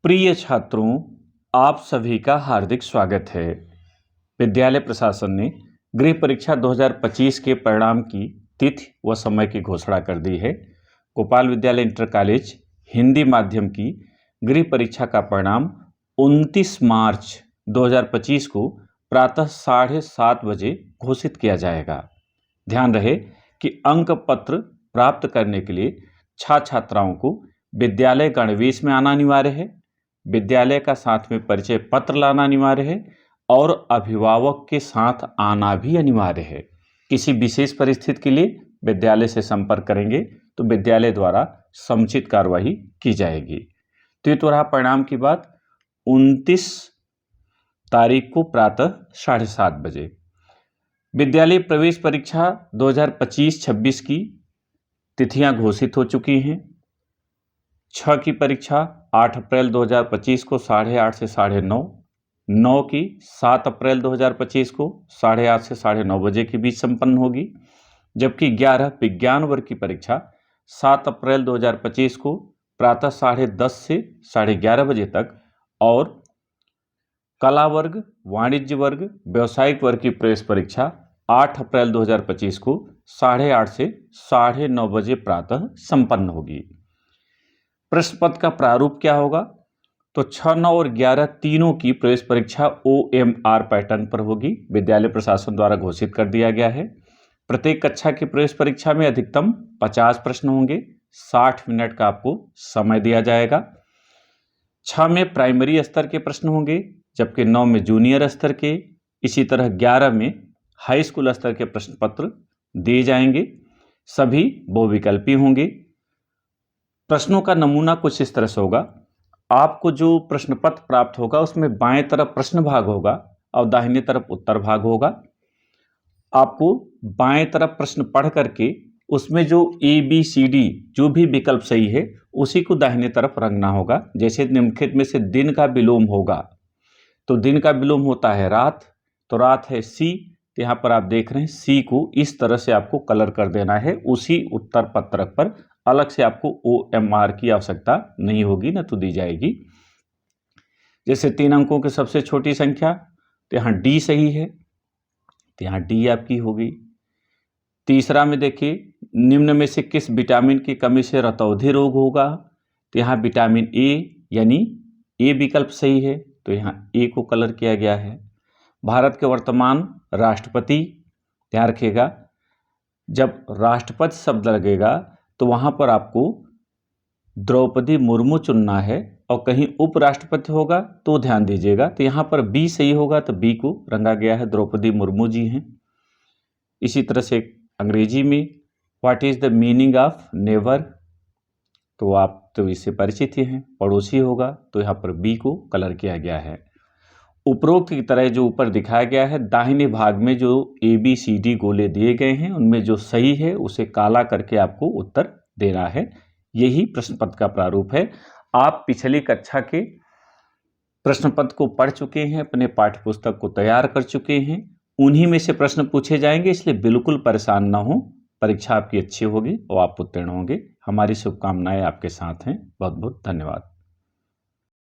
प्रिय छात्रों, आप सभी का हार्दिक स्वागत है। विद्यालय प्रशासन ने गृह परीक्षा 2025 के परिणाम की तिथि व समय की घोषणा कर दी है। गोपाल विद्यालय इंटर कॉलेज हिंदी माध्यम की गृह परीक्षा का परिणाम 29 मार्च 2025 को प्रातः 7:30 बजे घोषित किया जाएगा। ध्यान रहे कि अंक पत्र प्राप्त करने के लिए छात्राओं को विद्यालय गणवेश में आना अनिवार्य है, विद्यालय का साथ में परिचय पत्र लाना अनिवार्य है और अभिभावक के साथ आना भी अनिवार्य है। किसी विशेष परिस्थिति के लिए विद्यालय से संपर्क करेंगे तो विद्यालय द्वारा समुचित कार्रवाई की जाएगी। तो ये तो रहा परिणाम की बात। 29 तारीख को प्रातः 7:30 बजे विद्यालय प्रवेश परीक्षा 2025-26 की तिथियां घोषित हो चुकी हैं। 6 की परीक्षा 8 अप्रैल 2025 को 8:30 से 9:30, 9 की 7 अप्रैल 2025 को 8:30 से 9:30 बजे के बीच संपन्न होगी, जबकि 11 विज्ञान वर्ग की परीक्षा 7 अप्रैल 2025 को प्रातः 10:30 से 11:30 बजे तक और कला वर्ग, वाणिज्य वर्ग, व्यावसायिक वर्ग की प्रवेश परीक्षा 8 अप्रैल 2025 को 8:30 से 9:30 बजे प्रातः संपन्न होगी। प्रश्न पत्र का प्रारूप क्या होगा? तो 6, 9 और 11 तीनों की प्रवेश परीक्षा OMR पैटर्न पर होगी। विद्यालय प्रशासन द्वारा घोषित कर दिया गया है। प्रत्येक कक्षा की प्रवेश परीक्षा में अधिकतम 50 प्रश्न होंगे। 60 मिनट का आपको समय दिया जाएगा। 6 में प्राइमरी स्तर के प्रश्न होंगे, जबकि 9 में जूनियर स्तर के, इसी तरह 11 में हाई स्कूल स्तर के प्रश्न पत्र दिए जाएंगे। सभी बहुविकल्पी होंगे। प्रश्नों का नमूना कुछ इस तरह से होगा। आपको जो प्रश्न पत्र प्राप्त होगा उसमें बाएं तरफ प्रश्न भाग होगा और दाहिने तरफ उत्तर भाग होगा। आपको बाएं तरफ प्रश्न पढ़ करके उसमें जो ABCD जो भी विकल्प सही है उसी को दाहिने तरफ रंगना होगा। जैसे निम्नलिखित में से दिन का विलोम होगा, तो दिन का विलोम होता है रात, तो रात है C, तो यहाँ पर आप देख रहे हैं C को इस तरह से आपको कलर कर देना है। उसी उत्तर पत्रक पर अलग से आपको OMR की आवश्यकता नहीं होगी, न तो दी जाएगी। जैसे 3 अंकों की सबसे छोटी संख्या, तो यहाँ D सही है, तो यहाँ D आपकी होगी। तीसरा में देखिए, निम्न में से किस विटामिन की कमी से रतौंधी रोग होगा, तो यहाँ विटामिन A यानी A विकल्प सही है, तो यहाँ A को कलर किया गया है। भारत के वर्तमान राष्ट्रपति, ध्यान रखिएगा जब राष्ट्रपति शब्द लगेगा तो वहाँ पर आपको द्रौपदी मुर्मू चुनना है, और कहीं उपराष्ट्रपति होगा तो ध्यान दीजिएगा, तो यहाँ पर B सही होगा, तो B को रंगा गया है, द्रौपदी मुर्मू जी हैं। इसी तरह से अंग्रेजी में what is the meaning of never, तो आप तो इससे परिचित ही हैं, पड़ोसी होगा, तो यहाँ पर B को कलर किया गया है। उपरोक्त की तरह जो ऊपर दिखाया गया है, दाहिने भाग में जो ABCD गोले दिए गए हैं उनमें जो सही है उसे काला करके आपको उत्तर देना है। यही प्रश्न पत्र का प्रारूप है। आप पिछली कक्षा के प्रश्न पत्र को पढ़ चुके हैं, अपने पाठ्य पुस्तक को तैयार कर चुके हैं, उन्हीं में से प्रश्न पूछे जाएंगे, इसलिए बिल्कुल परेशान ना हो। परीक्षा आपकी अच्छी होगी और आप उत्तीर्ण होंगे। हमारी शुभकामनाएं आपके साथ हैं। बहुत बहुत धन्यवाद।